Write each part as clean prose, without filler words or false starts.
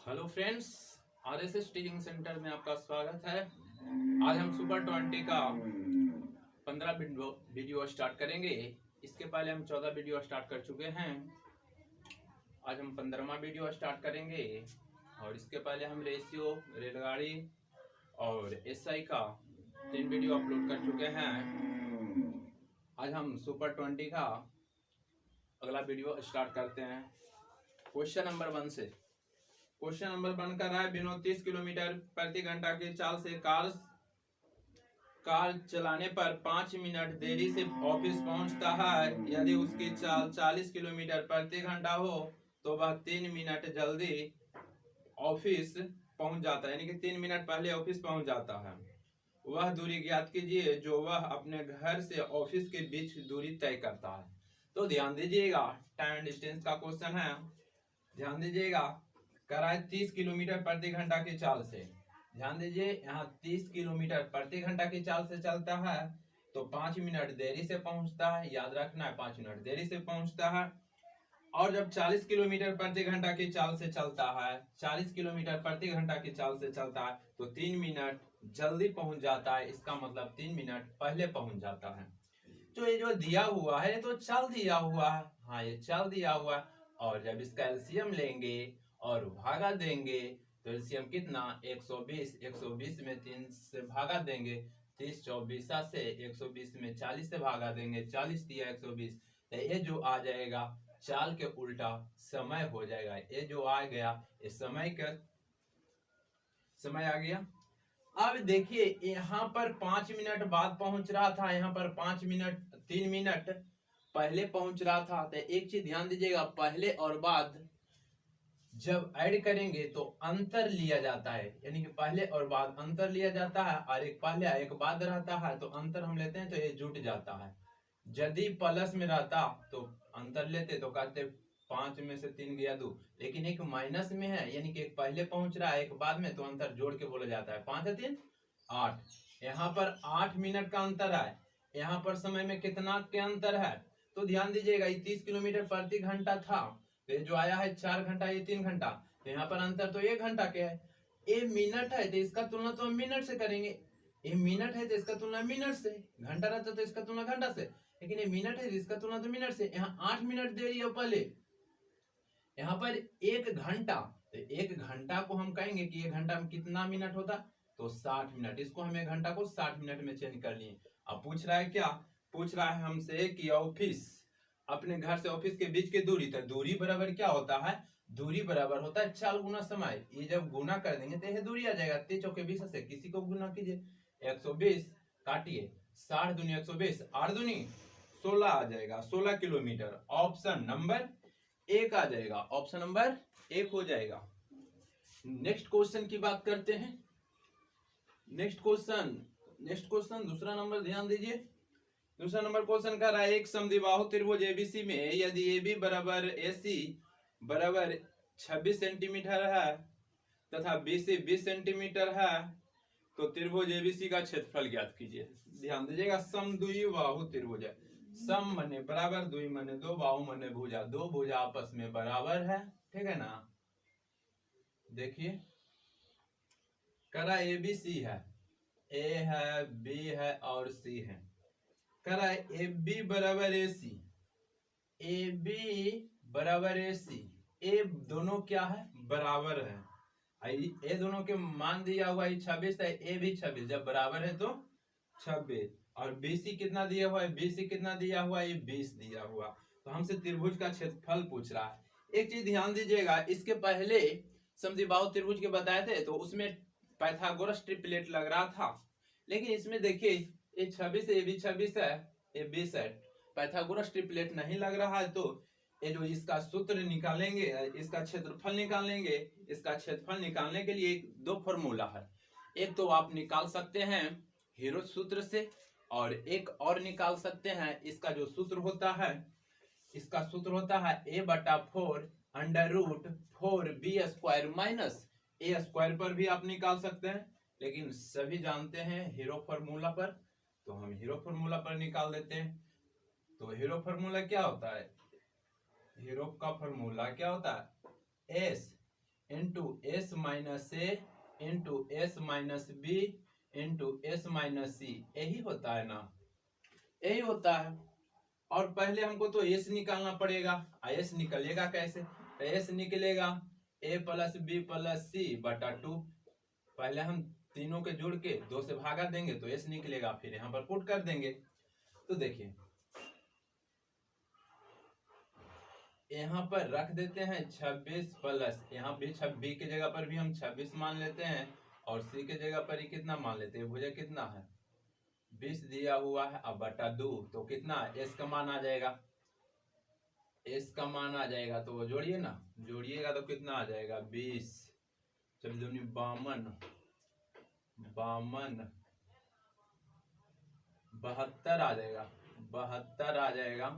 Hello friends, RSS teaching centre में आपका स्वागत है। आज हम सुपर 20 का 15 वीडियो स्टार्ट करेंगे। इसके पहले हम 14 वीडियो स्टार्ट कर चुके हैं। आज हम 15वां वीडियो स्टार्ट करेंगे और इसके पहले हम रेशियो, रेलगाड़ी और एसआई का 3 वीडियो अपलोड कर चुके हैं। आज हम सुपर 20 का अगला वीडियो स्टार्ट करते हैं। क्वेश्चन नंबर 1 से। क्वेश्चन नंबर 1 कर रहा है, विनोद 30 किलोमीटर प्रति घंटा की चाल से कार चलाने पर 5 मिनट देरी से ऑफिस पहुंचता है। यदि उसकी चाल 40 किलोमीटर प्रति घंटा हो तो वह 3 मिनट जल्दी ऑफिस पहुंच जाता है, यानी कि 3 मिनट पहले ऑफिस पहुंच जाता है। वह दूरी ज्ञात कीजिए जो वह अपने घर से ऑफिस के बीच दूरी तय करता है। तो ध्यान दीजिएगा, टाइम एंड डिस्टेंस का क्वेश्चन है। ध्यान दीजिएगा, कराए 30 किलोमीटर प्रति घंटा की चाल से। ध्यान दीजिए, यहाँ 30 किलोमीटर प्रति घंटा की चाल से चलता है तो 5 मिनट देरी से पहुंचता है। याद रखना है, 5 मिनट देरी से पहुंचता है। और जब 40 किलोमीटर प्रति घंटा की चाल से चलता है, 40 किलोमीटर प्रति घंटा की चाल से चलता है तो 3 मिनट जल्दी पहुंच जाता है। इसका मतलब 3 मिनट पहले पहुंच जाता है। तो ये जो दिया हुआ है तो चाल दिया हुआ है, हाँ ये चाल दिया हुआ है। और जब इसका एलसीएम लेंगे और भागा देंगे तो एलसीएम कितना, 120। 120 में 3 से भागा देंगे, 30 24 से 120 में 40 से भागा देंगे, 40 दिया 120। तो ये जो आ जाएगा चाल के उल्टा समय हो जाएगा। ये जो आ गया ये समय का समय आ गया। अब देखिए, यहाँ पर 5 मिनट बाद पहुंच रहा था, यहाँ पर 5 मिनट 3 मिनट पहले पहुंच रहा था। तो एक चीज ध्यान दीजिएगा, पहले और बाद जब ऐड करेंगे तो अंतर लिया जाता है, यानी कि पहले और बाद अंतर लिया जाता है और एक पहले एक बाद रहता है तो अंतर हम लेते हैं तो ये जुट जाता है। यदि प्लस में रहता तो अंतर लेते तो कहते 5 में से 3 गया 2, लेकिन एक माइनस में है यानी कि एक पहले पहुंच रहा है एक बाद में, तो अंतर जोड़ के बोला जाता है। 5 3 8। यहाँ पर 8 मिनट का अंतर है। यहाँ पर समय में कितना के अंतर है तो ध्यान दीजिएगा, 30 किलोमीटर प्रति घंटा था तो जो आया है 4 घंटा, ये 3 घंटा। तो यहाँ पर अंतर तो 1 घंटा के है। ये मिनट है तो इसका तुलना तो हम मिनट से करेंगे। ये मिनट है तो इसका तुलना मिनट से, घंटा रहता तो इसका तुलना घंटा से, लेकिन ये मिनट है तो इसका तुलना तो मिनट से। यहाँ 8 मिनट देरी है पहले, यहाँ पर 1 घंटा। तो 1 घंटा को हम कहेंगे कि 1 घंटा में कितना मिनट होता तो 60 मिनट। इसको हम 1 घंटा को 60 मिनट में चेंज कर लिए। अब पूछ रहा है क्या, पूछ रहा है हमसे कि ऑफिस, अपने घर से ऑफिस के बीच की दूरी। तो दूरी बराबर क्या होता है, दूरी बराबर होता है चाल गुना समय। ये जब गुना कर देंगे तो यह दूरी आ जाएगा। 3 चौके 20 से किसी को गुना कीजिए, 120 काटिए, 60 दूनी 120, 8 दूनी 16 आ जाएगा, 16 किलोमीटर। ऑप्शन नंबर 1 आ जाएगा, ऑप्शन नंबर 1 हो जाएगा। नेक्स्ट क्वेश्चन की बात करते हैं। नेक्स्ट क्वेश्चन दूसरा नंबर, ध्यान दीजिए। दूसरा नंबर क्वेश्चन कर रहा है, एक समद्विबाहु त्रिभुज एबीसी में यदि एबी बराबर एसी बराबर 26 सेंटीमीटर है तथा बीसी 20 सेंटीमीटर है तो त्रिभुज एबीसी का क्षेत्रफल ज्ञात कीजिए। ध्यान दीजिएगा, समद्विबाहु त्रिभुज है। सम मने बराबर, द्वि मने दो, बाहु मने भुजा, दो भुजा आपस में बराबर है, ठीक है ना। देखिए, करा एबीसी है, ए है, बी है और सी है। करा ए बी बराबर ए सी, ए बी बराबर ए सी। ए दोनों क्या है, बराबर है। ए दोनों के मान दिया हुआ है 26 है, ए भी 26, जब बराबर है तो 26। और बीसी कितना दिया हुआ है, बीसी कितना दिया हुआ है, ये 20 दिया हुआ। तो हमसे त्रिभुज का क्षेत्रफल पूछ रहा है। एक चीज ध्यान दीजिएगा, इसके पहले समद्विबाहु त्रिभुज के बताए थे तो उसमें पाइथागोरस ट्रिपलेट लग रहा था, लेकिन इसमें देखिए ये 26 है, ये भी 26 है, ये 20 है, पाइथागोरस ट्रिपलेट नहीं लग रहा है। तो ये जो इसका सूत्र निकालेंगे, इसका क्षेत्रफल निकालेंगे, इसका क्षेत्रफल निकालने के लिए 2 फॉर्मूला है। एक तो आप निकाल सकते हैं हीरो सूत्र से, और एक और निकाल सकते हैं इसका जो सूत्र होता है, इसका सूत्र होता है a/4 √4b² माइनस a² पर भी आप निकाल सकते हैं, लेकिन सभी जानते हैं हीरो फॉर्मूला पर, तो हम हीरो फॉर्मूला पर निकाल देते हैं। तो हीरो फॉर्मूला क्या होता है, हीरो का फॉर्मूला क्या होता है, s into S minus A into S minus B into S minus C, यही होता है ना, यही होता है। और पहले हमको तो एस निकालना पड़ेगा, एस निकलेगा कैसे, तो एस निकलेगा ए प्लस बी प्लस सी बटा 2। पहले हम तीनों के जोड़ के 2 से भागा देंगे तो एस निकलेगा, फिर यहाँ पर पुट कर देंगे। तो देखिए यहाँ पर रख देते हैं 26 प्लस, यहाँ भी 26 की जगह पर भी हम 26 मान लेते हैं, और सी के जगह पर ही कितना मान लेते हैं, भुजा कितना है 20 दिया हुआ है, अब बटा 2, तो कितना एस का मान आ जाएगा, एस का मान आ जाएगा, तो जोड़िए ना, जोड़िएगा तो कितना आ जाएगा 20, चलिए दूनी 52, 72 आ जाएगा, 72 आ जाएगा,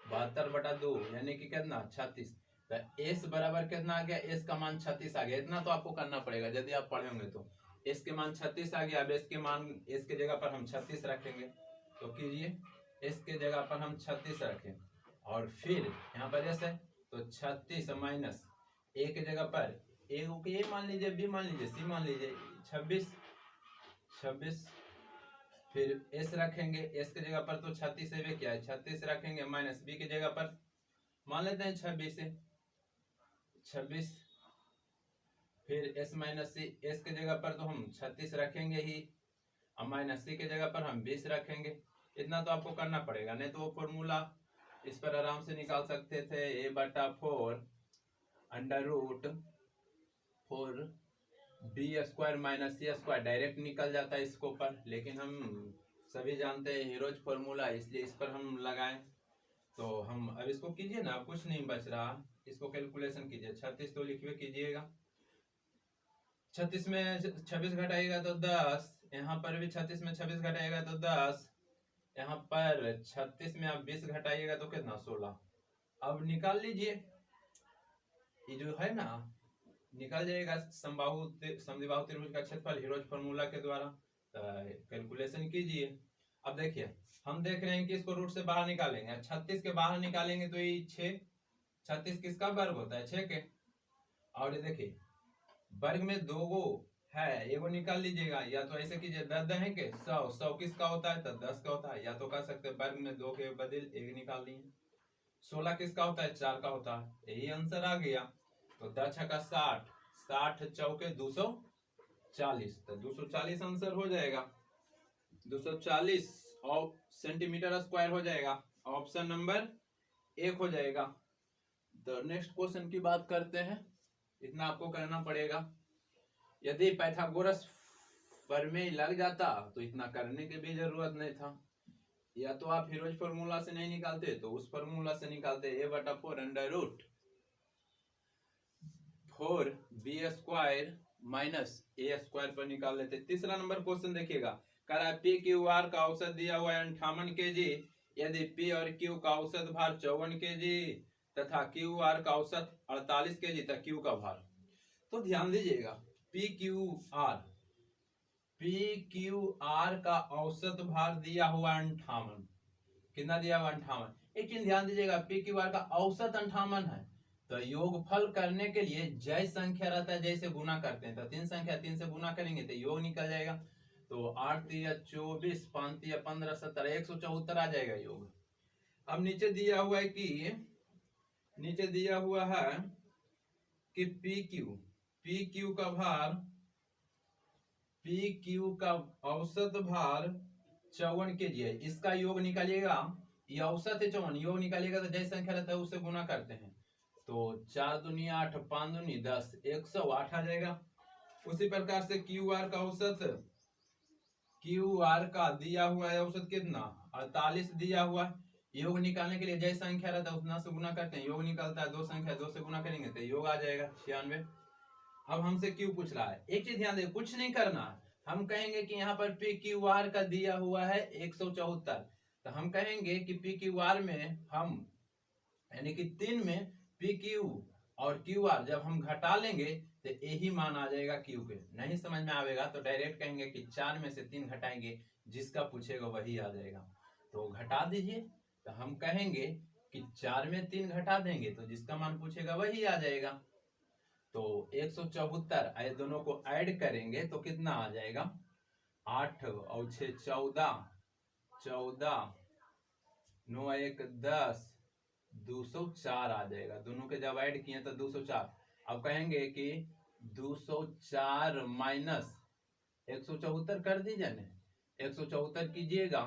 72 बटा 2 यानी कि कितना 36। तो एस बराबर कितना आ गया, एस का मान 36 आ गया। इतना तो आपको करना पड़ेगा यदि आप पढ़े होंगे तो। एस के मान 36 आ गया, अब एस के मान, एस के जगह पर हम 36 रखेंगे, तो कीजिए एस के जगह पर हम 36 रखें, और फिर यहाँ पर एस है तो 36 माइनस ए के जगह पर ए को ए मान लीजिए, बी मान लीजिए, सी मान लीजिए, 26, फिर एस रखेंगे, एस के जगह पर तो 36 है, क्या है 36 रखेंगे, माइनस बी की जगह पर मान लेते हैं 26, फिर एस माइनस सी, एस के जगह पर तो हम 36 रखेंगे ही, और माइनस सी के जगह पर हम 20 रखेंगे। इतना तो आपको करना पड़ेगा, नहीं तो वो फॉर्मूला इस पर आराम से निकाल सकते थे, ए बटा 4 under root 4 B square minus C square, direct निकल जाता है इसको पर, लेकिन हम सभी जानते हैं हीरोज फॉर्मूला, इसलिए इस पर हम लगाएं। तो हम अब इसको कीजिए ना, कुछ नहीं बच रहा, इसको कैलकुलेशन कीजिए, 36 तो लिखिए कीजिएगा, 36 में 26 घटाइएगा तो 10, यहाँ पर भी 36 में 26 घटाइएगा तो 10, यहाँ पर 36 में आप 20 घटाइएगा तो कितना 16। अब निकाल लीजिए, ये जो है ना निकल जाएगा समबाहु समद्विबाहु त्रिभुज का क्षेत्रफल हीरोज फार्मूला के द्वारा। कैलकुलेशन कीजिए। अब देखिए हम देख रहे हैं कि इसको रूट से बाहर निकालेंगे, 36 के बाहर निकालेंगे तो ये 6, 36 किसका वर्ग होता है 6 के, और ये देखिए वर्ग में 2 गो है, एगो निकाल लीजिएगा, या तो ऐसे कीजिए 10 है के 100 किसका होता है तो 10 का होता है, या तो कर सकते हैं वर्ग में 2 के बदल 1 निकाल लिए। 16 किसका होता है 4 का होता है, यही आंसर आ गया। तो 10 छक्का 60, 60 चौके 240, तो 240 आंसर हो जाएगा, 240 सेंटीमीटर स्क्वायर हो जाएगा, ऑप्शन नंबर 1 हो जाएगा। तो नेक्स्ट क्वेश्चन की बात करते हैं, इतना आपको करना पड़ेगा। यदि पाइथागोरस प्रमेय लग जाता तो इतना करने की भी जरूरत नहीं था, या तो आप हीरोज फार्मूला से नहीं निकालते तो उस फार्मूला से निकालते, ए बटा 4 under root 4 B square minus A square पर निकाल लेते। तीसरा नंबर क्वेश्चन देखिएगा, करा पी क्यू आर का औसत दिया हुआ है 58 केजी, यदि पी और क्यू का औसत भार 54 केजी तथा क्यू आर का औसत 48 केजी तक क्यू का भार। तो ध्यान दीजिएगा पी क्यू आर का औसत भार दिया हुआ 58, कितना दिया हुआ 58। एक चीज ध्यान दीजिएगा पी क्यू आर का औसत 58 है, तो योगफल करने के लिए जय संख्या रहता है, जैसे गुना करते हैं तो 3 संख्या 3 से गुना करेंगे तो योग निकल जाएगा, तो 8 या 24 5 या 15 17 174 आ जाएगा योग। अब नीचे दिया हुआ है कि पी क्यू का औसत भार 54 केजी है, इसका योग निकालिएगा, ये औसत है 54, योग निकालिएगा तो जय संख्या रहता है उससे गुना करते हैं, तो 4 दूनी 8 5 दूनी 10 108 आ जाएगा। उसी प्रकार से क्यू आर का दिया हुआ है औसत कितना 48 दिया हुआ है, योग निकालने के लिए जय संख्या रहता है उतना से गुना करते हैं, योग निकलता है 2 संख्या 2 से गुना करेंगे तो योग आ जाएगा 96। अब हमसे क्यू पूछ रहा है, एक चीज ध्यान दे, कुछ नहीं करना, हम कहेंगे कि यहाँ पर पी क्यू आर का दिया हुआ है 174, तो हम कहेंगे कि पी क्यू आर में हम यानी कि 3 में पी क्यू और क्यू आर जब हम घटा लेंगे तो यही मान आ जाएगा क्यू के। नहीं समझ में आवेगा तो डायरेक्ट कहेंगे कि 4 में से 3 घटाएंगे, जिसका पूछेगा वही आ जाएगा, तो घटा दीजिए, तो हम कहेंगे कि 4 में 3 घटा देंगे तो जिसका मान पूछेगा वही आ जाएगा। तो 174, ये दोनों को ऐड करेंगे तो कितना आ जाएगा, 8 और 6 14, 14 9 1 10, 204 आ जाएगा। दोनों के जब ऐड किए तो 204। अब कहेंगे कि 204 माइनस 174 कर दीजिए ना, 174 कीजिएगा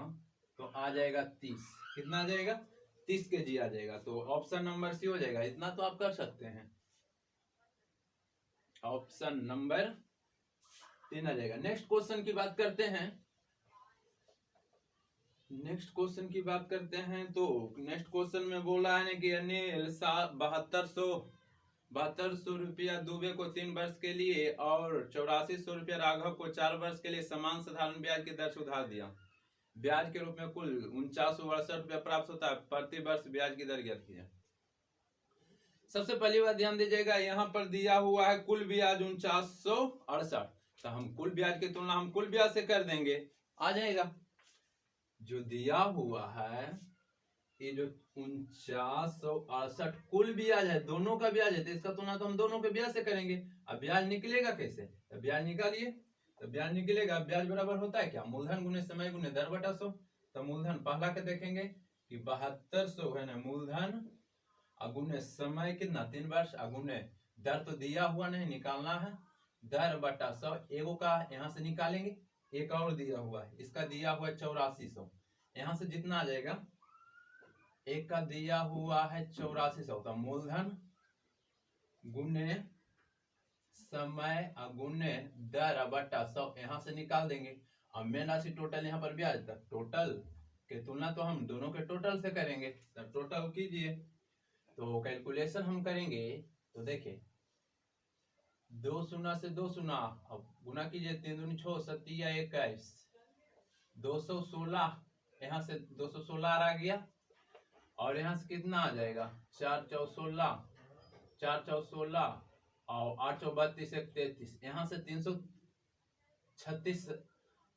तो आ जाएगा 30। कितना आ जाएगा, 30 kg आ जाएगा। तो ऑप्शन नंबर सी हो जाएगा। इतना तो आप कर सकते हैं, ऑप्शन नंबर 3 आ जाएगा। नेक्स्ट क्वेश्चन की बात करते हैं। नेक्स्ट क्वेश्चन की बात करते हैं तो नेक्स्ट क्वेश्चन में बोला है ना कि अनिल 7200 रुपया दुबे को 3 वर्ष के लिए और 8400 रुपया राघव को 4 वर्ष के लिए समान साधारण ब्याज की दर से उधार दिया। ब्याज के रूप में कुल 4968 रुपया प्राप्त होता है। प्रति वर्ष ब्याज की दर ज्ञात कीजिए। सबसे पहली बात ध्यान दीजिएगा, यहाँ पर दिया हुआ है कुल ब्याज 4968, तो हम कुल ब्याज की तुलना हम कुल ब्याज से कर देंगे, आ जाएगा। जो दिया हुआ है ये जो 4968 कुल ब्याज है, दोनों का ब्याज है, तो इसका तुलना तो हम दोनों के ब्याज से करेंगे। अब ब्याज निकलेगा कैसे, तो ब्याज निकालिए। तो ब्याज निकलेगा, ब्याज बराबर होता है क्या, मूलधन गुने समय गुने दर बटा 100। तो मूलधन पहला के देखेंगे कि 7200 है ना, मूलधन अगुने समय कितना 3 वर्ष, अगुने दर तो दिया हुआ नहीं, निकालना है, दर बटा 100। एगो का यहाँ से निकालेंगे, एक और दिया हुआ है, इसका दिया हुआ है 8400, यहाँ से जितना आ जाएगा, एक का दिया हुआ है 8400, तो मूलधन गुने समय अगुने दर बटा 100 यहाँ से निकाल देंगे। अब मेन राशि टोटल यहाँ पर ब्याज, तक टोटल के तुलना तो हम दोनों के टोटल से करेंगे। तब टोटल कीजिए, तो कैलकुलेशन हम करेंगे तो देखिए 2 शून्य से 2 शून्य, अब गुना कीजिए, 3 दूनी 6 7 21, 216, यहाँ से 216 आ गया, और यहाँ से कितना आ जाएगा 4 4 16, 4 4 16 और 8 4 32 1 33, यहाँ से 336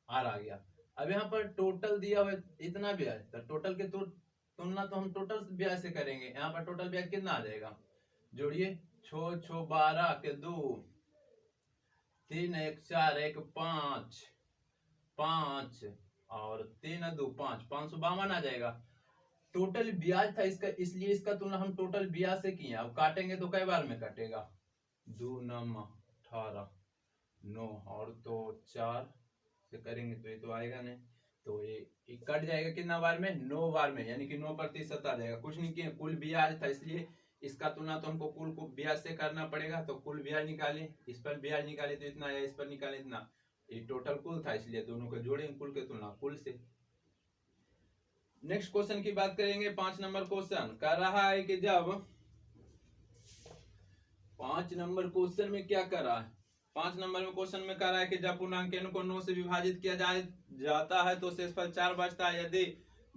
आ गया। अब यहाँ पर टोटल दिया हुआ इतना ब्याज, तो टोटल के तुलना तो हम टोटल ब्याज से करेंगे। यहाँ पर टोटल ब्याज कितना आ जाएगा, जोड़िए, 6 6 12 के 2, 3 1 4 1 5 5 और 3 2 5, 552 आ जाएगा। टोटल ब्याज था इसका, इसलिए इसका तुलना हम टोटल ब्याज से किए। अब काटेंगे तो कई बार में कटेगा, 2 9 18 9 और तो 4 से करेंगे तो ये तो आएगा नहीं, तो ये कट जाएगा कितना बार में, 9 बार में, यानी कि 9% आ जाएगा। कुछ नहीं किए, कुल ब्याज था, इसलिए इसका तुलना तो हमको कुल को ब्याज से करना पड़ेगा। तो कुल ब्याज निकाले, इस पर ब्याज निकाले तो इतना आया, इस पर निकाले इतना, ये टोटल कुल था, इसलिए दोनों को जोड़ेंगे कुल के तुलना कुल से। नेक्स्ट क्वेश्चन की बात करेंगे। 5 नंबर क्वेश्चन कह रहा है कि जब 5 नंबर क्वेश्चन में क्या कर रहा है, 5 नंबर में क्वेश्चन में कह रहा है कि जब पूर्णांक n को 9 से विभाजित किया जाता है तो शेषफल 4 बचता है। यदि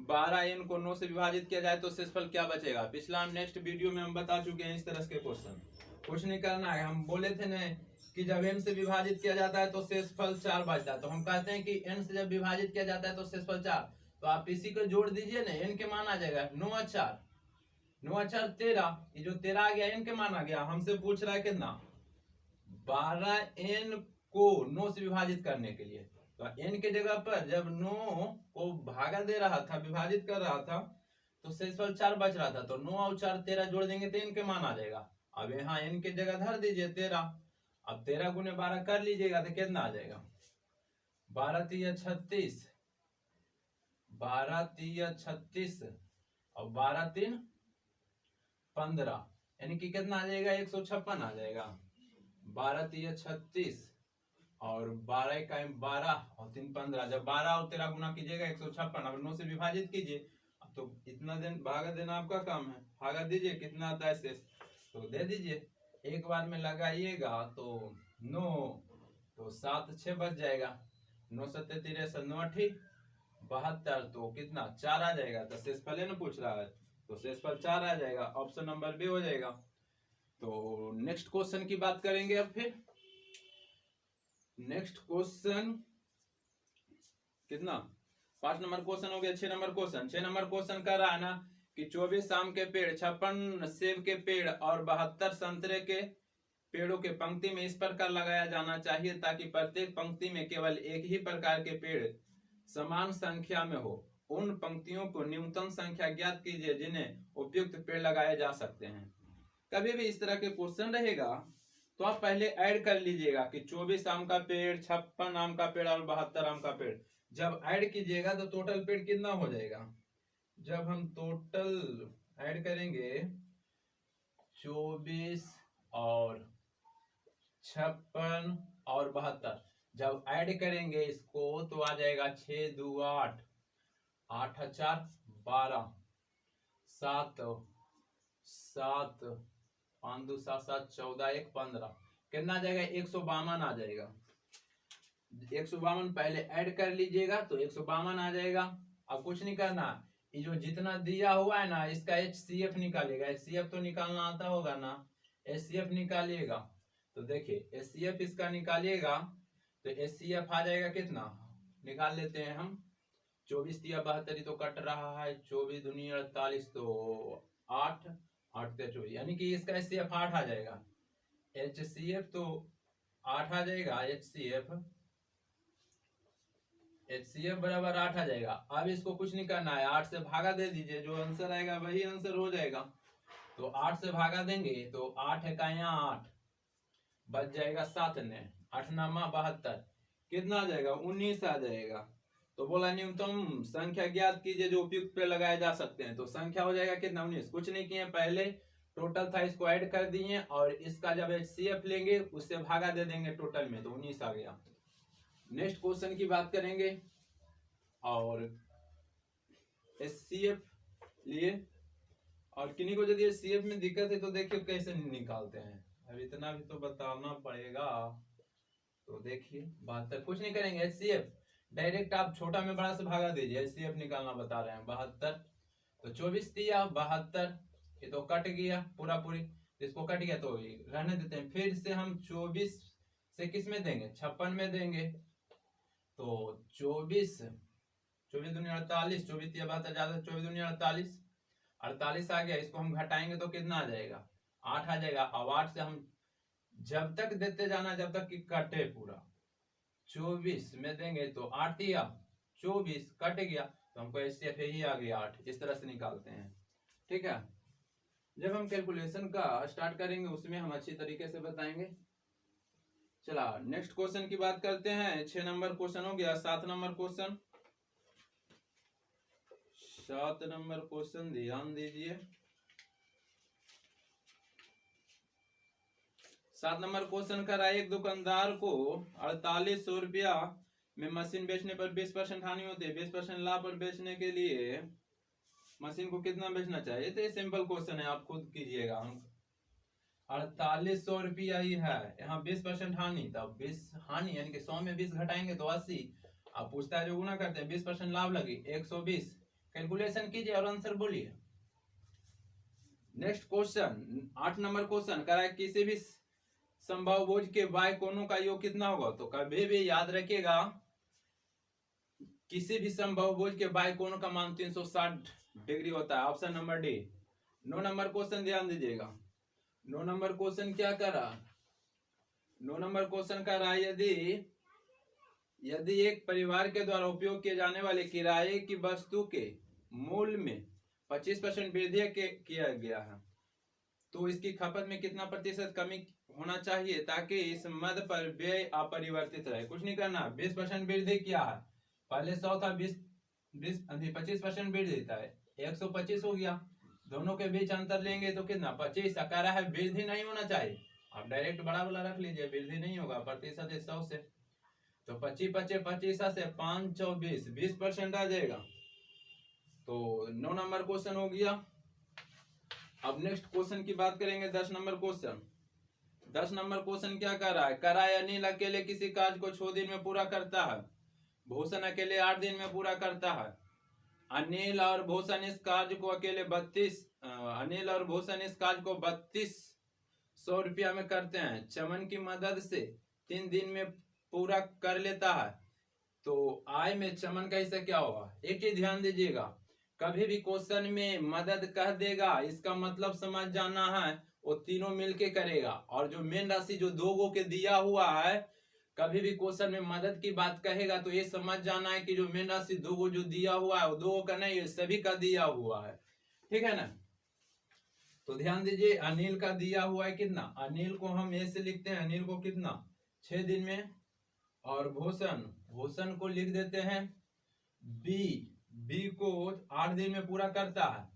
12n को 9 से विभाजित किया जाए तो शेषफल क्या बचेगा। पिछला नेक्स्ट वीडियो में हम बता चुके हैं इस तरह के क्वेश्चन। कुछ नहीं करना है, हम बोले थे न कि जब n से विभाजित किया जाता है तो शेषफल 4 बचता है, तो हम कहते हैं कि n से जब विभाजित किया जाता है तो शेषफल 4, तो आप इसी को जोड़ दीजिए ना, n के मान आ जाएगा 9 4 9 4 13, ये जो 13 आ गया n के मान आ गया। हमसे पूछ रहा है कितना, 12n को 9 से विभाजित करने के लिए, तो n के जगह पर जब 9 को भागा दे रहा था, विभाजित कर रहा था, तो शेषफल 4 बच रहा था, तो 9 और 4 13 जोड़ देंगे तो n के मान आ जाएगा। अब यहाँ n के जगह धर दीजिए 13, अब 13 गुने 12 कर लीजिएगा तो कितना आ जाएगा, 12 3 36, 12 3 36 और 12 3 15, यानी कि कितना आ जाएगा 156 आ जाएगा। 12 3 36 और 12 का 12 और 3 15, जब 12 और 13 गुना कीजिएगा 156, अब 9 से विभाजित कीजिए। अब तो इतना दिन भागा देना आपका काम है, भागा दीजिए, कितना आता है शेष तो दे दीजिए। एक बार में लगाइएगा तो 9, तो 7 6 बच जाएगा, 9 7 13 9 8 72, तो कितना 4 आ जाएगा। तो शेषफल न पूछ रहा है, तो शेषफल 4 आ जाएगा, ऑप्शन नंबर बी हो जाएगा। तो नेक्स्ट क्वेश्चन की बात करेंगे। अब फिर नेक्स्ट क्वेश्चन कितना, 5 नंबर क्वेश्चन हो गया। 6 नंबर क्वेश्चन, 6 नंबर क्वेश्चन कर रहा है ना कि 24 आम के पेड़, 56 सेब के पेड़ और 72 संतरे के पेड़ों के पंक्ति में इस प्रकार लगाया जाना चाहिए ताकि प्रत्येक पंक्ति में केवल एक ही प्रकार के पेड़ समान संख्या में हो। उन पंक्तियों को न्यूनतम संख्या ज्ञात कीजिए जिन्हें उपयुक्त पेड़ लगाए जा सकते हैं। कभी भी इस तरह के क्वेश्चन रहेगा तो आप पहले ऐड कर लीजिएगा कि 24 आम का पेड़, 56 आम का पेड़ और 72 आम का पेड़। जब ऐड कीजिएगा तो टोटल पेड़ कितना हो जाएगा? जब हम टोटल ऐड करेंगे 24 और 56 और 72, जब ऐड करेंगे इसको तो आ जाएगा 6 2 8, 8 4 12, 7 7, 5 2 7 7, 14 1 15, कितना आ जाएगा? 152 आ जाएगा। 152 पहले ऐड कर लीजिएगा तो 152 आ जाएगा। अब कुछ नहीं करना, ये जो जितना दिया हुआ है ना इसका HCF निकालिएगा। HCF तो निकालना आता होगा ना, HCF निकालिएगा। तो देखिए HCF इसका निकालिएगा तो HCF आ जाएगा कितना, निकाल लेते हैं हम। 24 दिया 72 तो कट रहा है, 24 दूनी 48 तो 8 8 24, यानी कि इसका HCF 8 आ जाएगा। HCF तो 8 आ जाएगा। HCF बराबर 8 आ जाएगा। अब इसको कुछ नहीं करना है, 8 से भागा दे दीजिए, जो आंसर आएगा वही आंसर हो जाएगा। तो 8 से भागा देंगे तो 8 है का यहाँ 8, बच जाएगा 7 ने 8 नामा 72, कितना आ जाएगा? 19 आ जाएगा। तो बोला न्यूनतम संख्या ज्ञात कीजिए जो उपयुक्त पेड़ लगाए जा सकते हैं। तो संख्या हो जाएगा कितना? 19। कुछ नहीं किए, पहले टोटल था इसको ऐड कर दिए और इसका जब HCF लेंगे उससे भागा दे देंगे टोटल में, तो 19 आ गया। नेक्स्ट क्वेश्चन की बात करेंगे और HCF लिए, और किन्हीं को यदि HCF में दिक्कत है तो देखिए कैसे निकालते हैं। अब इतना भी तो बताना पड़ेगा। तो देखिए 72, कुछ नहीं करेंगे, HCF डायरेक्ट आप छोटा में बड़ा से भागा दीजिए। HCF निकालना बता रहे हैं। 72 तो 24 दिया 72, ये तो कट गया पूरा पूरी, इसको कट गया तो रहने देते हैं। फिर से हम 24 से किस में देंगे? 56 में देंगे। तो 24 दूनी 48, 24 दिया 72 ज्यादा, 24 दूनी 48, 48 आ गया। इसको हम घटाएंगे तो कितना आ जाएगा? 8 आ जाएगा। अब 8 से हम जब तक देते जाना जब तक कि कटे पूरा। 24 में देंगे तो 8 दिया 24 कट गया, तो हमको HCF ही आ गया 8। इस तरह से निकालते हैं, ठीक है। जब हम कैलकुलेशन का स्टार्ट करेंगे उसमें हम अच्छी तरीके से बताएंगे। चला नेक्स्ट क्वेश्चन की बात करते हैं। 6 नंबर क्वेश्चन हो गया। 7 नंबर क्वेश्चन, 7 नंबर क्वेश्चन ध्यान दीजिए। 7 नंबर क्वेश्चन कर रहा है, एक दुकानदार को 4800 रुपया में मशीन बेचने पर 20% हानि होती है। 20% लाभ पर बेचने के लिए मशीन को कितना बेचना चाहिए? तो ये सिंपल क्वेश्चन है, आप खुद कीजिएगा। 4800 रुपया ही है, यहाँ 20% हानि, तब 20 हानि यानी कि 100 में 20 घटाएंगे तो 80। अब पूछता है जो गुना करते हैं 20% लाभ लगी 120। कैलकुलेशन कीजिए और आंसर बोलिए। नेक्स्ट क्वेश्चन 8 नंबर क्वेश्चन करा है, किसी भी संभव भुज के y कोणों का योग कितना होगा? तो कभी भी याद रखिएगा किसी भी संभव भुज के y कोणों का मान 360 डिग्री होता है। Option number D. 9 number question ध्यान दीजिएगा। 9 नंबर क्वेश्चन क्या कर रहा? 9 नंबर क्वेश्चन कर रहा है, यदि एक परिवार के द्वारा उपयोग किए जाने वाले किराए की वस्तु के मूल्य में 25% वृद्धि किया गया है तो इसकी खपत में कितना प्रतिशत कमी होना चाहिए ताकि इस मद पर व्यय अपरिवर्तित रहे? कुछ नहीं करना, 20% वृद्धि किया है, पहले 100 था 25% वृद्धि था 125 हो गया। दोनों के बीच अंतर लेंगे तो कितना? 25। कह रहा है वृद्धि नहीं होना चाहिए, आप डायरेक्ट बड़ा वाला रख लीजिए, वृद्धि नहीं होगा, प्रतिशत 100 से तो 25 25 से 5 24 20% आ जाएगा। तो 9 नंबर क्वेश्चन हो गया। अब नेक्स्ट क्वेश्चन की बात करेंगे। 10 नंबर क्वेश्चन। 10 नंबर क्वेश्चन क्या कर रहा है? कराए अनिल अकेले किसी कार्य को 6 दिन में पूरा करता है, भूषण अकेले 8 दिन में पूरा करता है। अनिल और भूषण इस कार्य को 3200 रुपया में करते हैं। चमन की मदद से 3 दिन में पूरा कर लेता है, तो आय में चमन का हिस्सा क्या होगा? एक चीज ध्यान दीजिएगा, कभी भी क्वेश्चन में मदद कह देगा इसका मतलब समझ जाना है वो तीनों मिलके करेगा। और जो मेन राशि जो दो गो के दिया हुआ है, कभी भी क्वेश्चन में मदद की बात कहेगा तो ये समझ जाना है कि जो मेन राशि दो गो जो दिया हुआ है वो दो गो का नहीं है, सभी का दिया हुआ है, ठीक है ना। तो ध्यान दीजिए, अनिल का दिया हुआ है कितना, अनिल को हम ऐसे लिखते हैं, अनिल को कितना 6 दिन में। और भूषण, भूषण को लिख देते हैं बी, बी को 8 दिन में पूरा करता है।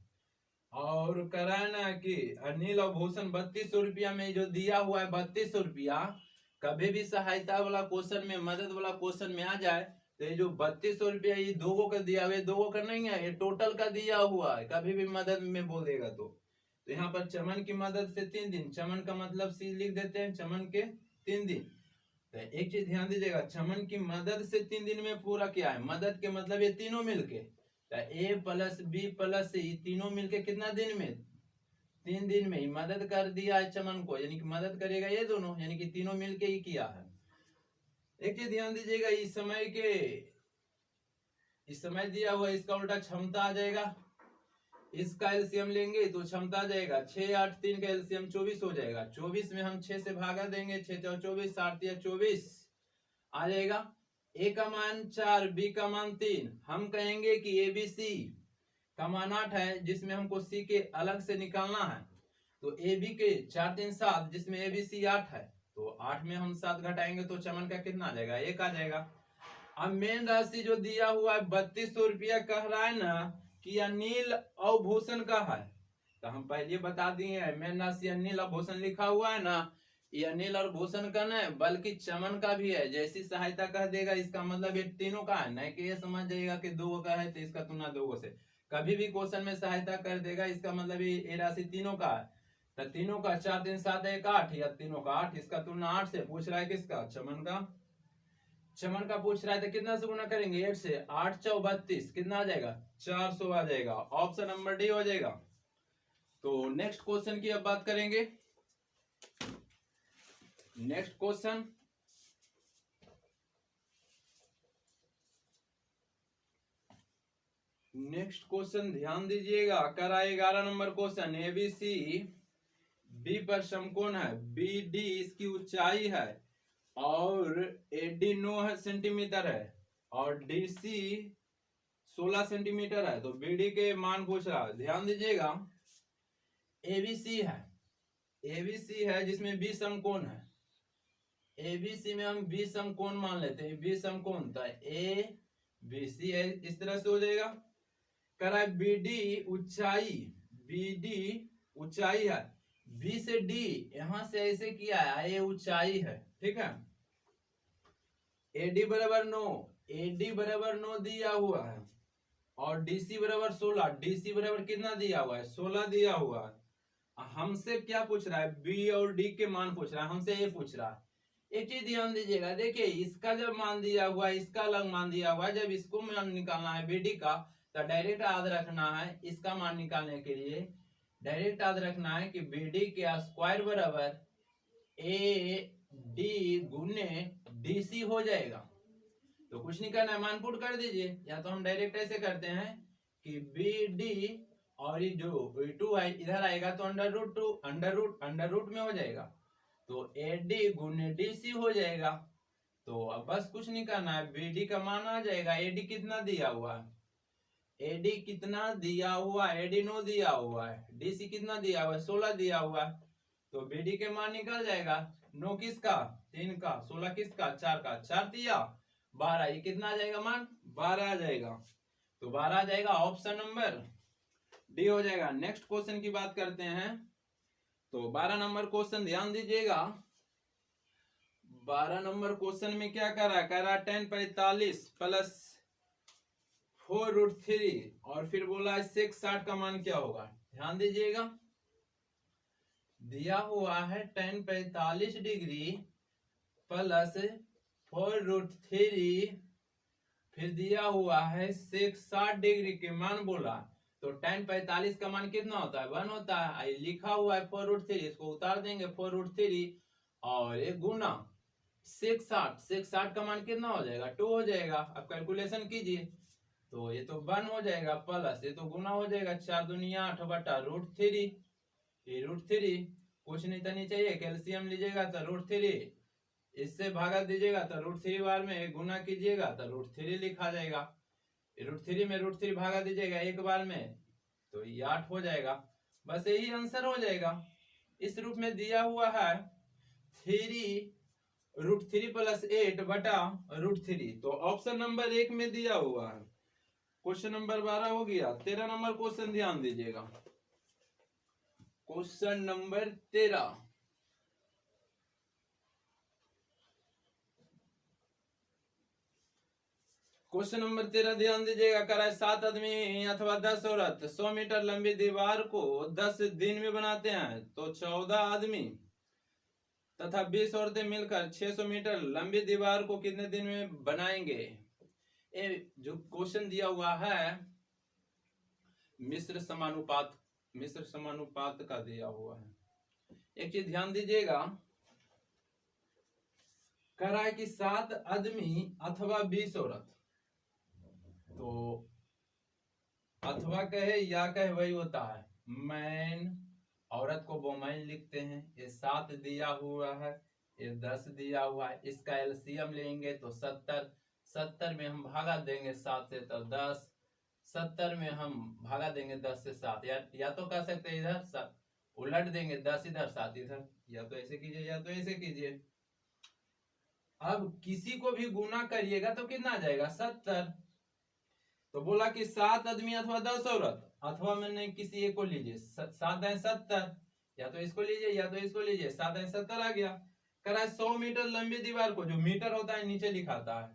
और करा है ना कि अनिल और भूषण 3200 रुपया में जो दिया हुआ है 3200 रुपया, कभी भी सहायता वाला क्वेश्चन में, मदद वाला क्वेश्चन में आ जाए तो ये जो 3200 रुपया ये दो गो का दिया हुआ है, दो गो का नहीं है, ये टोटल का दिया हुआ है, कभी भी मदद में बोलेगा तो यहाँ पर चमन की मदद से 3 दिन, चमन का मतलब सी लिख देते हैं, चमन के 3 दिन। तो एक चीज ध्यान दीजिएगा, चमन की मदद से 3 दिन में पूरा किया है, मदद के मतलब ये तीनों मिलके, तो ए प्लस बी प्लस सी तीनों मिलके कितना दिन में, 3 दिन में ही मदद कर दिया है चमन को, यानी कि मदद करेगा ये दोनों, यानी कि तीनों मिलके ही किया है। एक चीज ध्यान दीजिएगा, इस समय दिया हुआ इसका उल्टा क्षमता आ जाएगा, इसका एलसीएम लेंगे तो क्षमता आ जाएगा 6 8 3 का एलसीएम 24 हो जाएगा, 24 में हम 6 से भागा देंगे, 6 4 24, 7 या 24 आ जाएगा। ए का मान 4, बी का मान 3, हम कहेंगे कि एबीसी का मान 8 है, जिसमें हमको सी के अलग से निकालना है, तो ए बी के 4 3 7, जिसमें एबीसी 8 है, तो 8 में हम 7 घटाएंगे तो चमन का कितना आ जाएगा, 1 आ जाएगा। अब मेन राशि जो दिया हुआ है 3200 रुपया कह रहा है ना कि अनिल और भूषण का है, तो हम पहले बता दिए मेन राशि अनिल और भूषण लिखा हुआ है ना, ये अनिल और भूषण का नहीं बल्कि चमन का भी है, जैसी सहायता कह देगा इसका मतलब ये तीनों का है, नहीं कि ये समझ जाएगा कि दो का है तो इसका तुलना दो से, कभी भी क्वेश्चन में सहायता कर देगा इसका मतलब ये राशि तीनों का है, तो तीनों का 4 3 7 1 8 या तीनों का 8, इसका तुलना 8 से पूछ रहा है, किसका, चमन का, चमन का पूछ रहा है, तो कितना से गुना करेंगे 8 से, 8 4 32, कितना आ जाएगा 400 आ जाएगा, ऑप्शन नंबर डी हो जाएगा। तो नेक्स्ट क्वेश्चन की अब बात करेंगे, नेक्स्ट क्वेश्चन ध्यान दीजिएगा, करा 11 नंबर क्वेश्चन, एबीसी बी पर समकोण है, बी डी इसकी ऊंचाई है और एडी 9 सेंटीमीटर है और डीसी 16 सेंटीमीटर है, तो बीडी के मान पूछ रहा है। ध्यान दीजिएगा, एबीसी है जिसमें बी समकोण है, एबीसी में हम बी समकोण मान लेते हैं, बी समकोण था ए बी सी है, इस तरह से हो जाएगा। करा बीडी ऊंचाई है, बी से डी यहां से ऐसे किया है, ये ऊंचाई है, ठीक है। एडी बराबर 9 दिया हुआ है और डीसी बराबर 16, डीसी बराबर कितना दिया हुआ है 16 दिया हुआ है। हमसे क्या पूछ रहा है, बी और डी के मान पूछ रहा है, हमसे ये पूछ रहा है। एक चीज ध्यान दीजिएगा, देखिए इसका जब मान दिया हुआ है, इसका अलग मान दिया हुआ है, जब इसको मान निकालना है बीडी का तो डायरेक्ट याद रखना है, इसका मान निकालने के लिए डायरेक्ट याद रखना है कि बीडी के स्क्वायर बराबर ए डी गुने डीसी हो जाएगा। तो कुछ नहीं करना है, मान पुट कर दीजिए, या तो हम डायरेक्ट ऐसे करते हैं कि बी डी और ये जो 2 है इधर आएगा तो अंडर रूट में हो जाएगा, तो ए डी गुने डीसी हो जाएगा। तो अब बस कुछ नहीं करना है, बीडी का मान आ जाएगा, एडी कितना दिया हुआ है, एडी कितना दिया हुआ है, एडी 9 दिया हुआ है, डीसी कितना दिया हुआ है 16 दिया हुआ है, तो बीडी के मान निकल जाएगा, 9 किसका 3 का, 16 किसका 4 का, 4 दिया 12, ये कितना आ जाएगा मान 12 आ जाएगा, तो 12 आ जाएगा, ऑप्शन नंबर डी हो जाएगा। नेक्स्ट क्वेश्चन की बात करते हैं, तो 12 नंबर क्वेश्चन ध्यान दीजिएगा, 12 नंबर क्वेश्चन में क्या कर रहा है 10 45 प्लस 4√3 और फिर बोला सेक 60 का मान क्या होगा। ध्यान दीजिएगा, दिया हुआ है 10 45 डिग्री प्लस 4√3, फिर दिया हुआ है सेक 60 डिग्री के मान बोला, तो tan 45 का मान कितना होता है 1 होता है, लिखा हुआ है 4√3, इसको उतार देंगे 4√3 और एक गुना सेक 60 का मान कितना हो जाएगा 2 हो जाएगा। अब कैलकुलेशन कीजिए, तो ये तो 1 हो जाएगा प्लस ये तो गुना हो जाएगा, 4 दूनी 8 बटा √3, ये √3 कुछ नहीं तो नहीं चाहिए, कैल्शियम लीजिएगा तो √3, इससे भागा दीजिएगा तो √3 बार में गुना कीजिएगा तो √3 लिखा जाएगा। √3 में √3 भागा दीजिएगा एक बार में तो ये 8 हो जाएगा। बस यही आंसर हो जाएगा। इस रूप में दिया हुआ है 3√3 + 8 बटा √3। तो ऑप्शन नंबर 1 में दिया हुआ है। क्वेश्चन नंबर 12 हो गया। 13 नंबर क्वेश्चन ध्यान दीजिएगा। क्वेश्चन नंबर 13, क्वेश्चन नंबर 13 ध्यान दीजिएगा। करा 7 आदमी अथवा 10 औरत 100 मीटर लंबी दीवार को 10 दिन में बनाते हैं तो 14 आदमी तथा 20 औरतें मिलकर 600 मीटर लंबी दीवार को कितने दिन में बनाएंगे। ये जो क्वेश्चन दिया हुआ है मिश्र समानुपात का दिया हुआ है। एक चीज ध्यान दीजिएगा, कह रहा है कि 7 आदमी अथवा 20 औरत, तो अथवा कहे या कहे वही होता है। मैन, औरत को वोमेन लिखते हैं। ये 7 दिया हुआ है, ये 10 दिया हुआ है। इसका एलसीएम लेंगे तो 70 में हम भागा देंगे 7 से तो 10, 70 में हम भागा देंगे 10 से 7, या तो कह सकते हैं इधर उलट देंगे 10 इधर 7 इधर, या तो ऐसे कीजिए या तो ऐसे कीजिए। अब किसी को भी गुना करिएगा तो कितना आ जाएगा 70। तो बोला कि 7 आदमी अथवा 10 औरत, अथवा मैंने किसी एक को लीजिए, 7 है 70, या तो इसको लीजिए या तो इसको लीजिए, 7 है 70 आ गया। करा 100 मीटर लंबी दीवार को, जो मीटर होता है नीचे लिखाता है,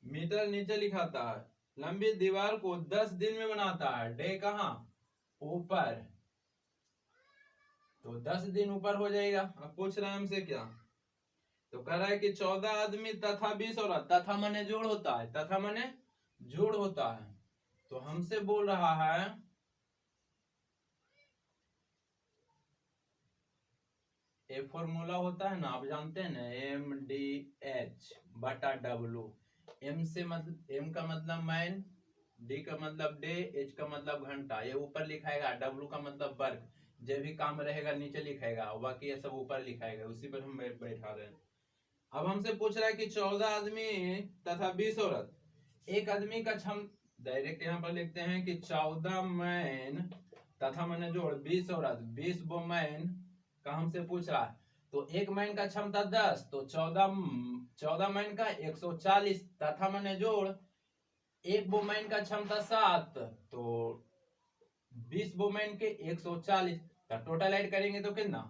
मीटर नीचे लिखाता है, लंबी दीवार को 10 दिन में बनाता है। डे कहाँ ऊपर, तो 10 दिन ऊपर हो जाएगा। अब पूछ रहा है हमसे क्या, तो कह रहा है कि 14 आदमी तथा 20 औरत, तथा मने जोड़ होता है, तथा मने जोड़ होता है। तो हमसे बोल रहा है ए फॉर्मूला होता है ना, आप जानते हैं ना, MDH बटा W। एम से मतलब, एम का मतलब मैन, डी का मतलब डे, एच का मतलब घंटा, ये ऊपर लिखाएगा, W का मतलब वर्क। जब भी काम रहेगा नीचे लिखाएगा, बाकी ये सब ऊपर लिखाएगा, उसी पर हम बैठा रहे हैं। अब हमसे पूछ रहा है कि 14 आदमी तथा 20 औरत, एक आदमी का डायरेक्ट यहाँ पर लिखते हैं कि 14 मैन तथा मैंने जोड़ 20 औरत, 20 वोमेन का हमसे पूछ रहा है। तो एक मैन का क्षमता 10, तो 14 मैन का 140, तथा मैंने जोड़ एक वोमेन का क्षमता 7, तो 20 वोमेन के 140, तो टोटल ऐड करेंगे तो कितना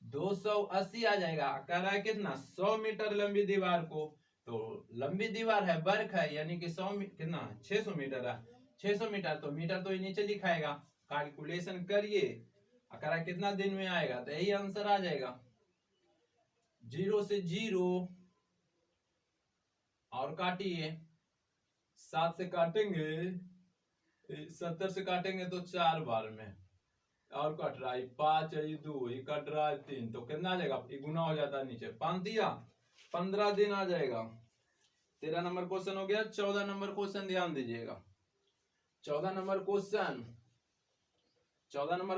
280 आ जाएगा। कह रहा है कितना 100 मीटर लंबी दीवार को, तो लंबी दीवार है, वर्क है, यानी कि 100 कितना 600 मीटर है, 600 मीटर, तो मीटर तो नीचे लिखाएगा, कैलकुलेशन करिए। अगर कितना दिन में आएगा, तो यही आंसर आ जाएगा। 0 से 0 और काटिए, 7 से काटेंगे, 70 से काटेंगे तो 4 बार में, और कट रहा है 5 2, कट रहा है 3, तो कितना आ जाएगा, गुना हो जाता है नीचे, 5 दिया 15 दिन आ जाएगा। 13 नंबर क्वेश्चन हो गया। 14 नंबर क्वेश्चन ध्यान दीजिएगा। 14 नंबर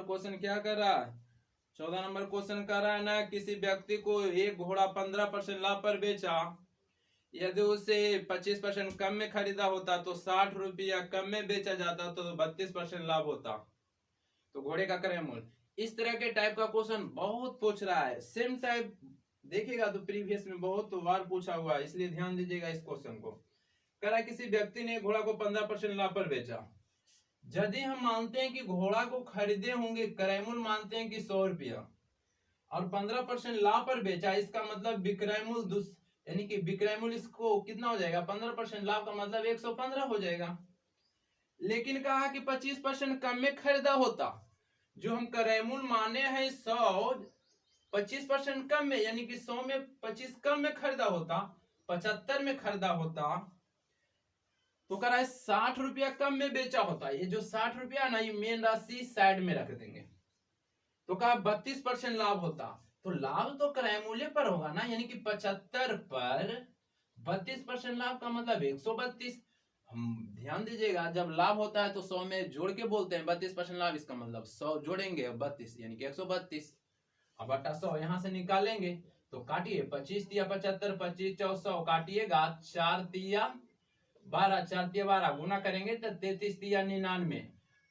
क्वेश्चन क्या कर रहा है, 14 नंबर क्वेश्चन कर रहा है ना, किसी व्यक्ति को एक घोड़ा 15% लाभ पर बेचा, यदि उसे 25% कम में खरीदा होता तो 60 रुपया कम में बेचा जाता तो 32% लाभ होता। तो घोड़े का क्रय मूल्य। इस तरह के टाइप का क्वेश्चन बहुत पूछ रहा है। सेम टाइप देखिएगा तो प्रीवियस में बहुत बार पूछा हुआ है, इसलिए ध्यान दीजिएगा इस क्वेश्चन को। कह रहा किसी व्यक्ति ने घोड़ा को 15% लाभ पर बेचा। यदि हम मानते हैं कि घोड़ा को खरीदे होंगे, क्रय मूल्य मानते हैं कि 100 रुपया, और 15% लाभ पर बेचा, इसका मतलब विक्रय मूल्य, यानी कि विक्रय मूल्य इसको कितना हो जाएगा 15% लाभ का मतलब 115 हो जाएगा। लेकिन कहा कि 25% कम में खरीदा होता, जो हम क्रय मूल्य माने हैं 100, 25% कम में, यानी कि 100 में 25 कम में खरीदा होता, 75 में खरीदा होता, तो कह रहा है 60 रुपया कम में बेचा होता। ये जो 60 रुपया ना, ये मेन राशि साइड में रख देंगे, तो कहा 32% लाभ होता। तो लाभ तो क्रय मूल्य पर होगा ना, यानी कि 75 पर 32% लाभ का मतलब 132। हम ध्यान दीजिएगा, जब लाभ होता है तो 100 में जोड़ के बोलते हैं 32% लाभ, इसका मतलब 100 जोड़ेंगे 32 यानी कि 132। अब बटा 100 यहाँ से निकालेंगे तो काटिए 25 तिया 75, 25 चौ 100 काटिएगा 4 तिया 12, 4 तिया 12 गुना करेंगे तो 33 तिया 99।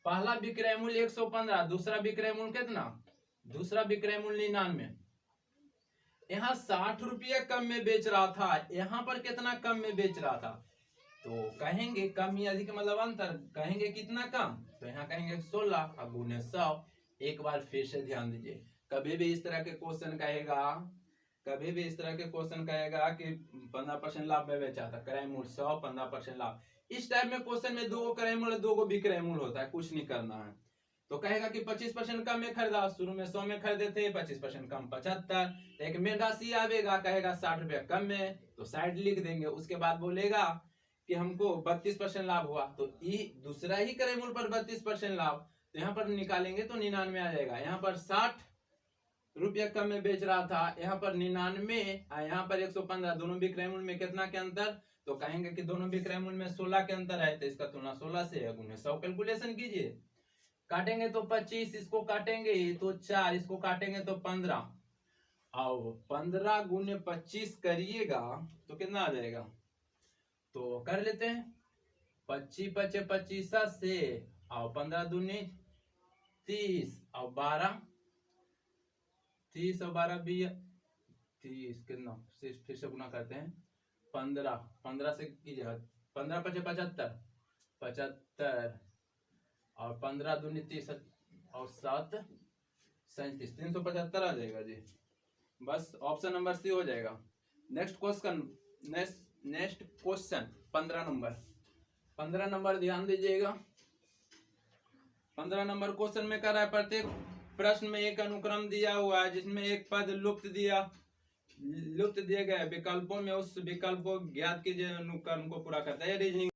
पहला विक्रय मूल्य 115, दूसरा विक्रय मूल्य कितना, दूसरा विक्रय मूल्य 99। यहाँ 60 रुपया कम में बेच रहा था, यहाँ पर कितना कम में बेच रहा था, तो कहेंगे कम या अधिक मतलब अंतर, कहेंगे कितना कम, तो यहाँ कहेंगे 16 अब गुने 100। एक बार फिर से ध्यान दीजिए, कभी भी इस तरह के क्वेश्चन कहेगा, कभी भी इस तरह के क्वेश्चन कहेगा कि 15% लाभ में बेचा था, क्रय मूल्य 100, 15% लाभ, इस टाइप में क्वेश्चन में 2 क्रय मूल्य 2 विक्रय मूल्य होता है, कुछ नहीं करना है। तो कहेगा कि 25% कम में खरीदा, शुरू में 100 में खरीदे थे, 25% कम 75, एक में राशि आवेगा, कहेगा 60 रुपया कम में, तो साइड लिख देंगे। उसके बाद बोलेगा कि हमको 32% लाभ हुआ, तो दूसरा ही क्रय मूल्य पर 32% लाभ, तो यहाँ पर निकालेंगे तो 99 आ जाएगा। यहाँ पर 60 रुपया कम में बेच रहा था, यहाँ पर 99, यहाँ पर 115, दोनों विक्रय मूल्य में कितना के अंतर, तो कहेंगे कि दोनों विक्रय मूल्य में 16 के अंतर है, तो इसका तुलना 16 से है, गुने 100 कैलकुलेशन कीजिए। काटेंगे तो 25, इसको काटेंगे तो 4, इसको काटेंगे तो 15, अब 15 गुने 25 करिएगा तो कितना आ जाएगा, तो कर लेते हैं 25 पचे 25 से, और 15 दूनी 30, और 12 30 और 12 भी 30, कितना फिर से गुना करते हैं, 15 से कीजिए, 15 पचे 75, 75 और 15 दूनी 30 और 7 37, 375 आ जाएगा जी। बस ऑप्शन नंबर सी हो जाएगा। Next question, next question 15 number ध्यान दीजिएगा। 15 नंबर क्वेश्चन में कर रहा है, प्रत्येक प्रश्न में एक अनुक्रम दिया हुआ है जिसमें एक पद लुप्त दिए गए विकल्पों में उस विकल्प को ज्ञात कीजिए, अनुक्रम को पूरा करता है रीजनिंग।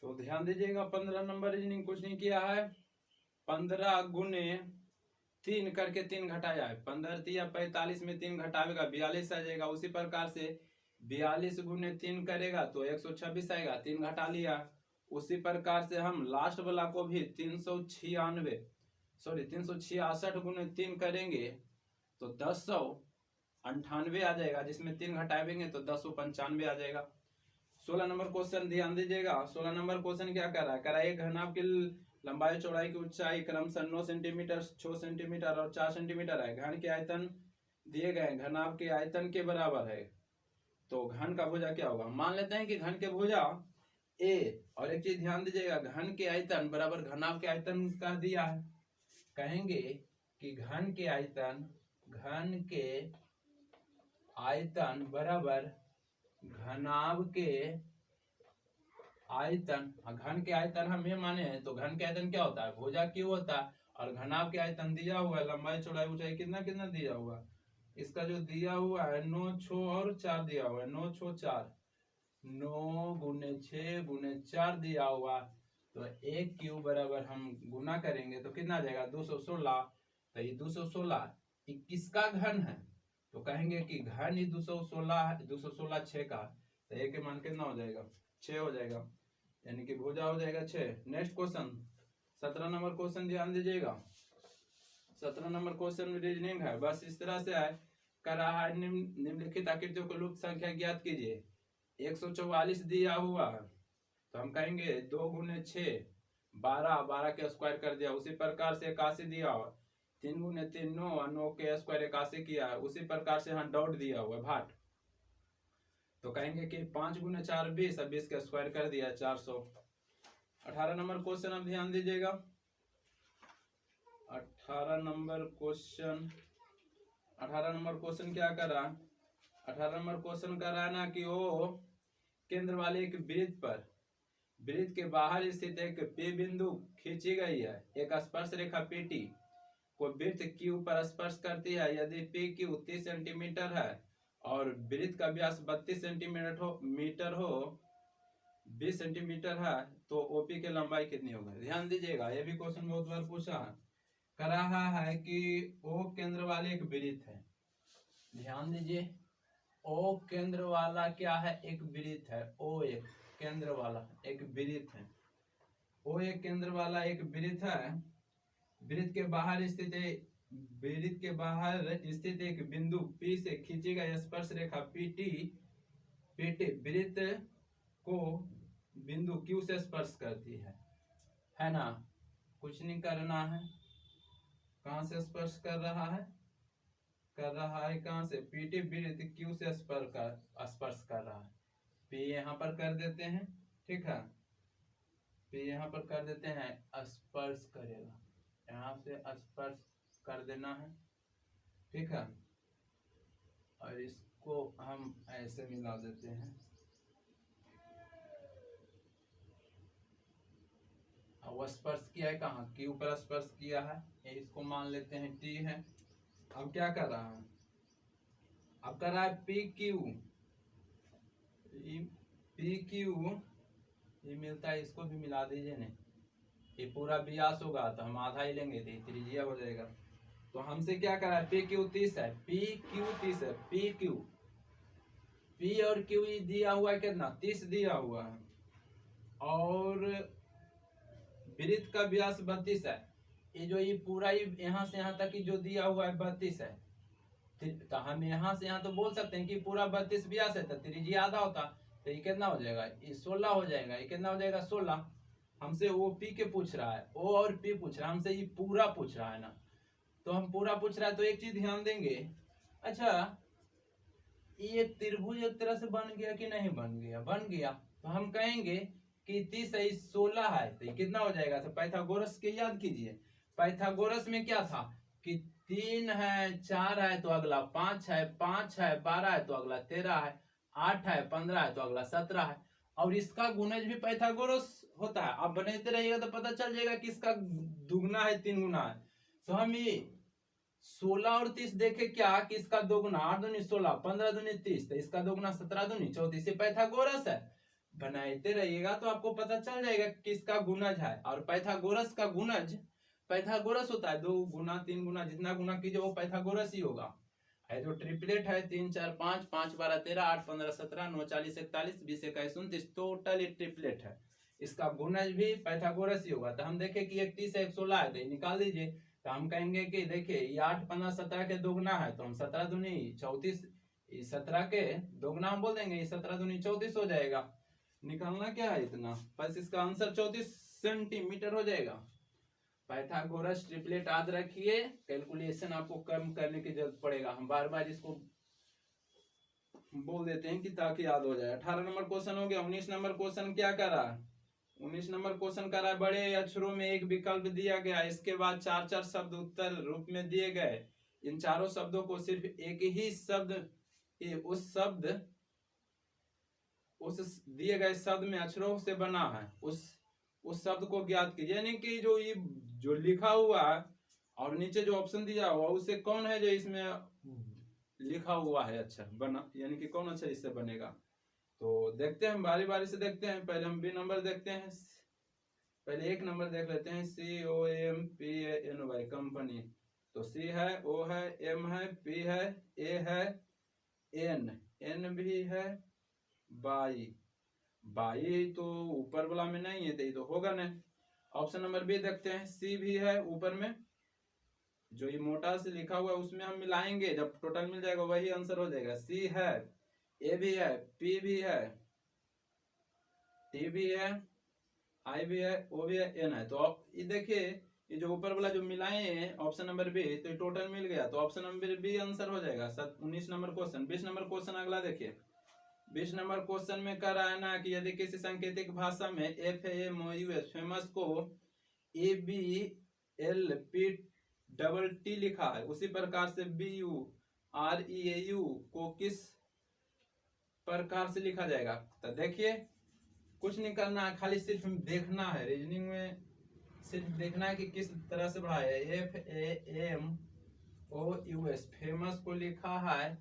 तो ध्यान दीजिएगा 15 नंबर रीजनिंग कुछ नहीं किया है, 15 गुने 3 करके 3 घटाया है, 15 तिया 45 में 3 घटावेगा 42 आ जाएगा। उसी प्रकार से 42 गुने 3 करेगा तो 126 आएगा, 3 घटा लिया। उसी प्रकार से हम लास्ट वाला को भी 366 गुने 3 करेंगे तो 1098 आ जाएगा, जिसमें 3 घटाएंगे तो 1095 आ जाएगा। 16 नंबर क्वेश्चन ध्यान दीजिएगा। 16 नंबर क्वेश्चन क्या कर रहा है, एक घनाभ की लंबाई चौड़ाई की ऊंचाई क्रमशः 9 सेंटीमीटर, 6 सेंटीमीटर और 4 सेंटीमीटर है। घन के आयतन दिए गए घनाभ के आयतन के बराबर है, तो घन का भुजा क्या होगा। मान लेते हैं कि घन के भुजा ए, और एक चीज ध्यान दीजिएगा, घन के आयतन बराबर घनाभ के आयतन का दिया है, कहेंगे कि घन के आयतन बराबर घनाभ के आयतन। घन के आयतन हम ये माने हैं, तो घन के आयतन क्या होता है, भुजा क्यों होता है, और घनाभ के आयतन दिया हुआ है, लंबाई चौड़ाई ऊंचाई कितना कितना दिया हुआ, इसका जो दिया हुआ है 9 6 और 4 दिया हुआ है, 9 6 4, 9 गुने 6 गुने 4 दिया हुआ, तो 1 क्यूब बराबर हम गुना करेंगे तो कितना आ जाएगा 216। तो ये 216 किसका घन है, तो कहेंगे कि घन ही 216 6 का, तो एक के मान कितना हो जाएगा 6 हो जाएगा, यानी कि भुजा हो जाएगा 6। नेक्स्ट क्वेश्चन 17 नंबर क्वेश्चन ध्यान दीजिएगा। 17 नंबर क्वेश्चन रीजनिंग है, बस इस तरह से है, कर रहा है निम्नलिखित आकृतियों को लुप्त संख्या ज्ञात कीजिए। 144 दिया हुआ है, तो हम कहेंगे 2 गुने 6 12 के स्क्वायर कर दिया। उसी प्रकार से 81 दिया हुआ, 3 गुने 3 9 और 9 के स्क्वायर 81 किया है। उसी प्रकार से यहाँ डॉट दिया हुआ भाट, तो कहेंगे कि 5 गुने 4 20 और 20 का स्क्वायर कर दिया 400। 18 नंबर क्वेश्चन अब ध्यान दीजिएगा। 18 नंबर क्वेश्चन क्या कर रहा है, 18 नंबर क्वेश्चन कर रहा है ना कि वो केंद्र वाले एक वृत्त के बाहर स्थित एक P बिंदु खींची गई है। एक स्पर्श रेखा PT को वृत्त Q पर स्पर्श करती है। यदि PQ 30 सेंटीमीटर है और वृत्त का व्यास 32 सेंटीमीटर हो 20 सेंटीमीटर है, तो OP की लंबाई कितनी होगी। ध्यान दीजिएगा, यह भी क्वेश्चन बहुत बार पूछा है। कर रहा है कि O केंद्र वाले एक वृत्त है, ध्यान दीजिए, O केंद्र वाला क्या है, एक वृत्त है। O एक केंद्र वाला एक वृत्त है, O एक केंद्र वाला एक वृत्त है। वृत्त के बाहर स्थित एक बिंदु P से खींची गई स्पर्श रेखा PT वृत्त को बिंदु Q से स्पर्श करती है ना। कुछ नहीं करना है। कहां से स्पर्श कर रहा है? कहां से? PT वृत्त Q से स्पर्श कर रहा है। P यहाँ पर कर देते हैं, ठीक है। P यहाँ पर कर देते हैं, स्पर्श करेगा, यहाँ से स्पर्श कर देना है, ठीक है। और इसको हम ऐसे मिला देते हैं। अब स्पर्श किया है कहाँ? Q पर स्पर्श किया है, इसको मान लेते हैं T है। अब क्या कर रहा है? अब कर रहा है PQ ये मिलता है, इसको भी मिला दीजिए ने। ये पूरा व्यास होगा तो हम आधा ही लेंगे तो त्रिज्या हो जाएगा। तो हमसे क्या करा है? PQ 30 है, PQ 30 है, P और Q दिया हुआ है कितना? 30 दिया हुआ है, और वृत्त का व्यास 32 है। ये जो ये पूरा यहाँ से यहाँ तक की जो दिया हुआ है 32 है, तो हम यहाँ से यहाँ तो बोल सकते हैं कि पूरा 32 व्यास है, तो त्रिज्या आधा होता, तो ये कितना हो जाएगा? ये 16 हो जाएगा। ये कितना हो जाएगा? 16। हमसे वो P के पूछ रहा है, O और P पूछ रहा है, हमसे ये पूरा पूछ रहा है ना। तो हम पूरा पूछ रहा है तो एक चीज ध्यान देंगे, अच्छा ये त्रिभुज एक तरह से बन गया कि नहीं बन गया? बन गया। तो हम कहेंगे कि 30 है, 16 है, तो ये कितना हो जाएगा? तो पाइथागोरस के याद कीजिए, पाइथागोरस में क्या था कि 3 है, 4 है तो अगला 5 है, 5 है 12 है तो अगला 13 है, 8 है 15 है तो अगला 17 है। और इसका गुणज भी पाइथागोरस होता है। अब बनाते रहिएगा तो पता चल जाएगा कि इसका दुगना है, 3 गुना है। तो हम ये 16 और 30 देखे क्या कि इसका दोगुना 8 दूनी 16, 15 दूनी 30, तो इसका दोगुना 17 दूनी 34, पाइथागोरस है। बनाते रहिएगा तो आपको पता चल जाएगा कि इसका गुणज है। और पाइथागोरस का गुणज पाइथागोरस होता है, 2 गुना 3 गुना, जितना गुना कीजिए वो पाइथागोरस ही होगा। है जो ट्रिपलेट है 3 4 5, 5 12 13, 8 15 17, 9 40 41, 20 21 29, टोटल ये ट्रिपलेट है। इसका गुणज भी पाइथागोरस ही होगा। तो हम देखें कि 31 है 16 है, तो निकाल दीजिए। तो हम कहेंगे कि देखिए ये 8 15 17 के दोगुना है, तो हम 17 दूनी 34, 17 के दोगुना हम बोल देंगे, 17 दूनी 34 हो जाएगा। निकालना क्या है इतना, बस इसका आंसर 34 सेंटीमीटर हो जाएगा। पाइथागोरस ट्रिपलेट याद रखिए, कैलकुलेशन आपको कम करने की जरूरत पड़ेगा। हम बार बार इसको बोल देते हैं कि ताकि याद हो जाए। 18 नंबर क्वेश्चन हो गया। 19 नंबर क्वेश्चन क्या कर रहा है? 19 नंबर क्वेश्चन कर रहा है, बड़े अक्षरों में एक विकल्प दिया गया, इसके बाद 4 शब्द उत्तर रूप में दिए गए। इन चारों शब्दों को सिर्फ एक ही शब्द उस दिए गए शब्द में अक्षरों से बना है, उस शब्द को ज्ञात कीजिए। यानी कि जो लिखा हुआ है और नीचे जो ऑप्शन दिया हुआ उससे कौन है जो इसमें लिखा हुआ है अक्षर बना, यानी कि कौन अक्षर इससे बनेगा। तो देखते हैं, बारी बारी से देखते हैं। पहले हम बी नंबर देखते हैं, पहले एक नंबर देख लेते हैं, COMPANY कंपनी। तो C है, O है, M है, P है, A है, N भी है, बाई तो ऊपर वाला में नहीं है, तो ये तो होगा नहीं। ऑप्शन नंबर बी देखते हैं, C भी है ऊपर में, जो ये मोटा से लिखा हुआ है उसमें हम मिलाएंगे, जब टोटल मिल जाएगा वही आंसर हो जाएगा। C है, A भी है, P भी है, T भी है, I भी है, O भी है, N है। तो ये देखिए ये जो ऊपर वाला जो मिलाए हैं ऑप्शन नंबर बी, तो ये टोटल मिल गया, तो ऑप्शन नंबर बी आंसर हो जाएगा। 19 नंबर क्वेश्चन। 20 नंबर क्वेश्चन अगला देखिए। 20 नंबर क्वेश्चन में कर रहा है ना कि यदि किसी सांकेतिक भाषा में FAMOUS फेमस को ABLPTT लिखा है, उसी प्रकार से BUREAU को किस प्रकार से लिखा जाएगा। तो देखिए कुछ नहीं करना है, खाली सिर्फ देखना है। रीजनिंग में सिर्फ देखना है कि किस तरह से पढ़ाया है। FAMOUS फेमस को लिखा है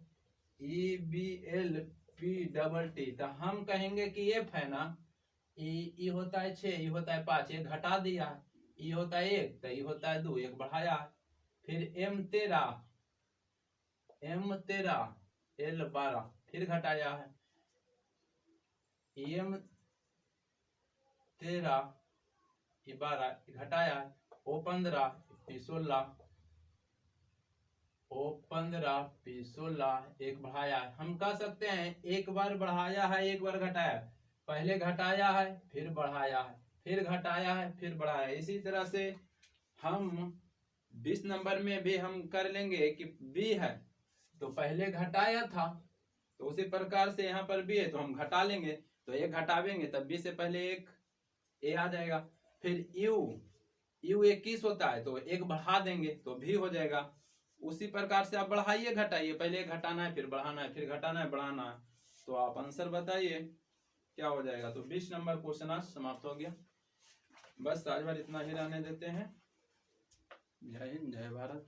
EBLPTT। तो हम कहेंगे कि F है ना, ई होता है 6, ई होता है 5, एक घटा दिया, ई होता है 1, तो ई होता है 2, एक बढ़ाया। फिर M 13, L 12, फिर घटाया है, M 13, ये 12 घटाया है, O 15, P16 O15 P16 एक बढ़ाया है। हम कह सकते हैं एक बार बढ़ाया है एक बार घटाया है, पहले घटाया है फिर बढ़ाया है फिर घटाया है फिर बढ़ाया है। इसी तरह से हम 20 नंबर में भी हम कर लेंगे कि B है तो पहले घटाया था, तो उसी प्रकार से यहाँ पर B है तो हम घटा लेंगे, तो एक घटावेंगे तब B से पहले एक A आ जाएगा। फिर U 21 होता है तो एक बढ़ा देंगे तो भी हो जाएगा। उसी प्रकार से आप बढ़ाइए घटाइए, पहले घटाना है फिर बढ़ाना है फिर घटाना है बढ़ाना है, तो आप आंसर बताइए क्या हो जाएगा। तो 20 नंबर क्वेश्चन आज समाप्त हो गया। बस आज बार इतना ही रहने देते हैं। जय हिंद जय भारत।